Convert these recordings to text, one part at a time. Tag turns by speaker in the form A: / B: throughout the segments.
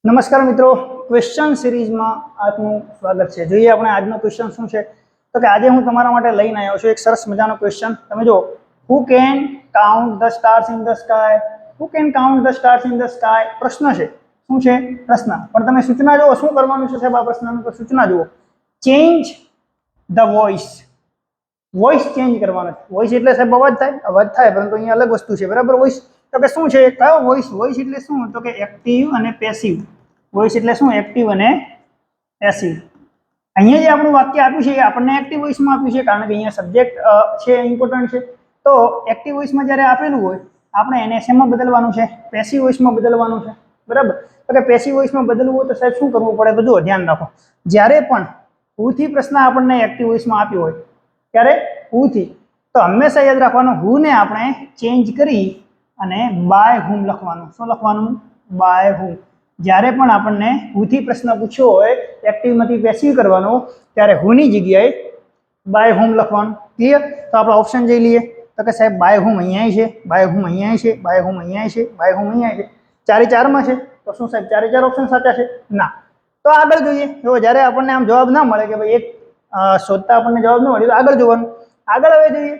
A: નમસ્કાર મિત્રો, ક્વેશ્ચન સિરીઝમાં આપનું સ્વાગત છે। જોઈએ આપણે આજનો ક્વેશ્ચન શું છે તો કે આજે હું તમારા માટે લઈને આવ્યો છું એક સરસ મજાનો ક્વેશ્ચન। તમે જો who can count the stars in the sky, who can count the stars in the sky પ્રશ્ન છે। શું છે પ્રશ્ન? પણ તમે સૂચના જુઓ શું કરવાનું છે સાહેબ આ પ્રશ્નનું, તો સૂચના જુઓ, change the voice, voice change કરવાનો છે। વોઇસ એટલે સાહેબ અવાજ થાય પરંતુ અહીંયા અલગ વસ્તુ છે, બરાબર। વોઇસ તો કે શું છે, કયો વોઇસ? વોઇસ એટલે શું તો કે એક્ટિવ અને પેસિવ। વોઇસ એટલે શું? એક્ટિવ અને પેસિવ। અહીંયા જે આપણું વાક્ય આપ્યું છે એ આપણને એક્ટિવ વોઇસમાં આપ્યું છે કારણ કે અહીંયા સબ્જેક્ટ છે ઇમ્પોર્ટન્ટ છે। તો એક્ટિવ વોઇસમાં જ્યારે આપેલું હોય આપણે એને શેમાં બદલવાનું છે? પેસિવ વોઇસમાં બદલવાનું છે, બરાબર। તો કે પેસિવ વોઇસમાં બદલવું હોય તો સાહેબ શું કરવું પડે? તો જુઓ ધ્યાન રાખો, જ્યારે પણ હુ થી પ્રશ્ન આપણને એક્ટિવ વોઇસમાં આપ્યો હોય ત્યારે હુ થી, તો હંમેશા યાદ રાખવાનું હુ ને આપણે ચેન્જ કરી અને બાય હુમ લખવાનું। શું લખવાનું? બાય હુમ। જ્યારે પણ આપણને હુ થી પ્રશ્ન પૂછ્યો હોય એક્ટિવમાંથી પેસિવ કરવાનો ત્યારે હુ ની જગ્યાએ બાય હુમ લખવાનું। ક્લિયર? તો આપણે ઓપ્શન જોઈ લઈએ તો કે સાહેબ બાય હુમ અહીંયા છે, બાય હુમ અહીંયા છે, બાય હુમ અહીંયા છે, બાય હુમ અહીંયા છે, ચારે ચારમાં છે। તો શું સાહેબ ચારે ચાર ઓપ્શન સાચા છે? ના। તો આગળ જોઈએ, જો જ્યારે આપણને આમ જવાબ ના મળે કે ભાઈ એક શોધતા આપણને જવાબ ન મળ્યો તો આગળ જોવાનું। આગળ હવે જોઈએ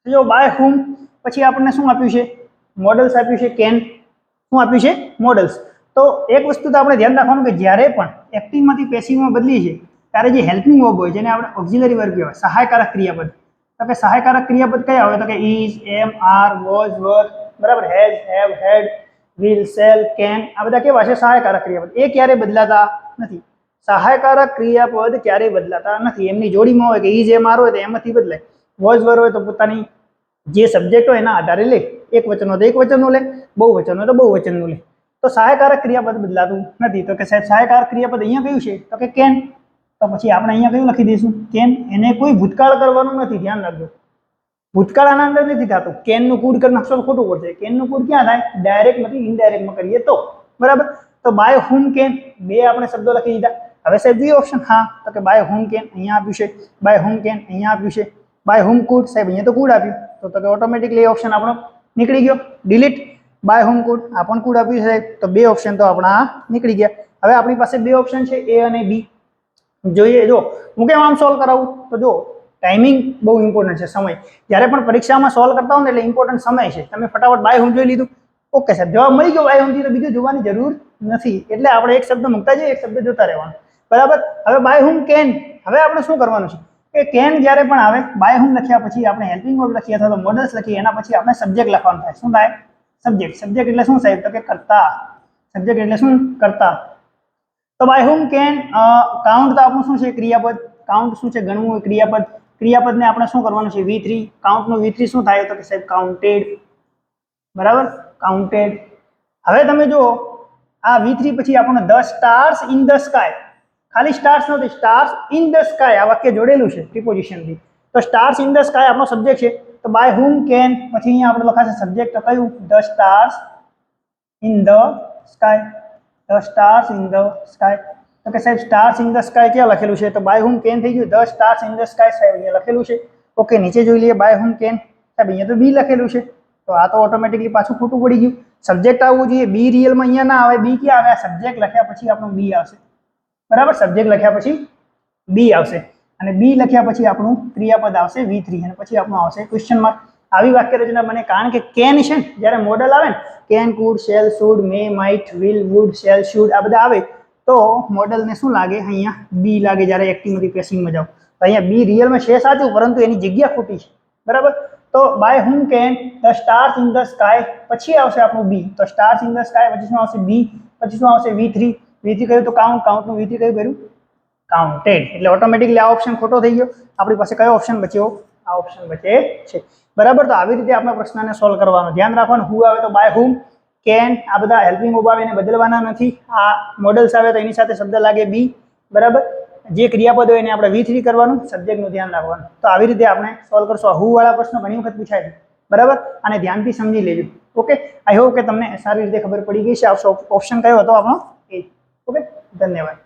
A: જો બાય હુમ પછી આપણને શું આપ્યું છે? મોડલ્સ આપ્યું છે, કેન શું આપ્યું છે? મોડલ્સ। તો એક વસ્તુ તો આપણે ધ્યાન રાખવાનું કે જ્યારે પણ એક્ટિવમાંથી પેસિવમાં બદલીએ છીએ ત્યારે જે હેલ્પિંગ વર્બ હોય જેને આપણે ઓક્ઝિલરી વર્બ કહેવાય, સહાયકારક ક્રિયાપદ, તો કે સહાયકારક ક્રિયાપદ કયા હોય? તો કે is, am, are, was, were, બરાબર, has, have, had, will, shall, can, આ બધા કેવા છે? સહાયકારક ક્રિયાપદ। એ ક્યારે બદલાતા નથી। સહાયકારક ક્રિયાપદ ક્યારેય બદલાતા નથી। એમની જોડીમાં હોય કે ઇઝ, એમ, આર હોય તો એમાંથી બદલાય, વોઝ, વર હોય તો પોતાની જે સબ્જેક્ટ હોય એના આધારે લે, એક વચન હોય તો એક વચનનું લે, બહુવચન હોય તો બહુવચનનું લે। તો સહાયકારક ક્રિયાપદ બદલાતું નથી। તો કે સાહેબ સહાયકારક ક્રિયાપદ અહીંયા કયું છે? તો કે કેન। તો પછી આપણે અહીંયા કયું લખી દઈશું? કેન। એને કોઈ ભૂતકાળ કરવાનું નથી, ધ્યાન રાખજો, ભૂતકાળ આના અંદર નથી થતું। કેનનું કુડ કરી નાખશો તો ખોટું પડશે। કેનનું કુડ ક્યાં થાય? ડાયરેક્ટમાંથી ઇનડાયરેક્ટમાં કરીએ તો, બરાબર। તો બાય હુમ કેન બે આપણે શબ્દો લખી દીધા। હવે સાહેબ જોઈએ ઓપ્શન, હા તો કે બાય હુમ કેન અહીંયા આપ્યું છે, બાય હુમ કેન અહીંયા આપ્યું છે, બાય હુમ કુડ સાહેબ અહીંયા તો કુડ આપ્યું તો કે ઓટોમેટિકલી એ ઓપ્શન આપણો નીકળી ગયો, ડિલીટ। બાય હુમ કુડ આ પણ કુડ આપ્યું છે તો બે ઓપ્શન તો આપણા નીકળી ગયા। હવે આપણી પાસે બે ઓપ્શન છે, એ અને બી। જોઈએ, જો હું કેમ આમ સોલ્વ કરાવું તો જો ટાઈમિંગ બહુ ઇમ્પોર્ટન્ટ છે, સમય। જ્યારે પણ પરીક્ષામાં સોલ્વ કરતા હો ને એટલે ઇમ્પોર્ટન્ટ સમય છે। તમે ફટાફટ બાય હુમ જોઈ લીધું, ઓકે સાહેબ જવાબ મળી ગયો બાય હુમથી, તો બીજું જોવાની જરૂર નથી। એટલે આપણે એક શબ્દ મૂકતા જઈએ, એક શબ્દ જોતા રહેવાનું, બરાબર। હવે બાય હુમ કેન, હવે આપણે શું કરવાનું છે કે કેન જ્યારે પણ આવે બાય હુમ લખ્યા પછી આપણે હેલ્પિંગ વર્બ લખીએ અથવા તો મોડલ્સ લખીએ, એના પછી આપણે સબ્જેક્ટ લખવાનું થાય। શું થાય? સબ્જેક્ટ। સબ્જેક્ટ એટલે શું સાહેબ? તો કે કર્તા। સબ્જેક્ટ એટલે શું? કર્તા। તો બાય હુમ કેન કાઉન્ટ તો આપણું શું છે? ક્રિયાપદ। કાઉન્ટ શું છે? ગણવું, ક્રિયાપદ। ક્રિયાપદને આપણે શું કરવાનું છે? V3। કાઉન્ટનું V3 શું થાય? તો કે સાહેબ કાઉન્ટેડ, બરાબર, કાઉન્ટેડ। હવે તમે જુઓ આ V3 પછી આપણને the stars in the sky, ખાલી સ્ટાર્સ નથી, સ્ટાર્સ ઇન ધ સ્કાય આ વાક્ય જોડેલું છે પ્રિપોઝિશનથી। તો સ્ટાર્સ ઇન ધ સ્કાય આપણો સબ્જેક્ટ છે। તો બાય હુમ કેન પછી અહીંયા આપણે લખાશે સબ્જેક્ટ કયું? The stars in the sky, the stars in the sky. તો કે સાહેબ સ્ટાર્સ ઇન ધ સ્કાય ક્યાં લખેલું છે? તો બાય હુમ કેન થઈ ગયું, the stars in the sky સાહેબ અહીંયા લખેલું છે। ઓકે, નીચે જોઈ લઈએ બાય હુમ કેન સાહેબ અહીંયા તો બી લખેલું છે, તો આ તો ઓટોમેટિકલી પાછું ખોટું પડી ગયું। સબ્જેક્ટ આવવું જોઈએ, બી રિયલમાં અહીંયા ના આવે, બી ક્યાં આવે? સબ્જેક્ટ લખ્યા પછી આપણું બી આવશે, બરાબર। સબ્જેક્ટ લખ્યા પછી બી આવશે અને બી લખ્યા પછી આપણું ક્રિયાપદ આવશે V3 અને પછી આપણું આવશે ક્વેશ્ચન માર્ક। આવી વાક્ય રચના બને કારણ કે કેન છે ને, જ્યારે મોડલ આવે ને, can, could, shall, should, may, might, will, would, shall, should આ બધા આવે તો મોડલને શું લાગે? અહીંયા બી લાગે જ્યારે એક્ટિવમાંથી પેસિવમાં જાવ તો અહીંયા બી રિયલમાં છે સાચું પરંતુ એની જગ્યા ખોટી છે, બરાબર। તો by whom can the stars in the sky પછી આવશે આપણું બી। તો સ્ટાર્સ ઇન ધ સ્કાય પછી શું આવશે? બી। પછી શું આવશે? V3। V3 કહ્યું તો કાઉન્ટ, કાઉન્ટનું V3 કયું કર્યું? કાઉન્ટેડ। એટલે ઓટોમેટિકલી આ ઓપ્શન ખોટો થઈ ગયો। આપણી પાસે કયો ઓપ્શન બચ્યો? આ ઓપ્શન બચે છે, બરાબર। તો આવી રીતે આપણે પ્રશ્નને સોલ્વ કરવાનો, ધ્યાન રાખવાનું હુ આવે તો બાય હુમ, કેન આ બધા હેલ્પિંગ વર્બ આવે એને બદલવાના નથી। આ મોડલ્સ આવે તો એની સાથે શબ્દ લાગે બી, બરાબર। જે ક્રિયાપદ હોય એને આપણે V3 કરવાનું, સબ્જેક્ટનું ધ્યાન રાખવાનું। તો આવી રીતે આપણે સોલ્વ કરશું। હુ વાળા પ્રશ્નો ઘણી વખત પૂછાય છે, બરાબર, અને ધ્યાનથી સમજી લેજો। ઓકે, આઈ હોપ કે તમને સારી રીતે ખબર પડી ગઈ છે। ઓપ્શન કયો હતો આપણો? એ। ઓકે, ધન્યવાદ।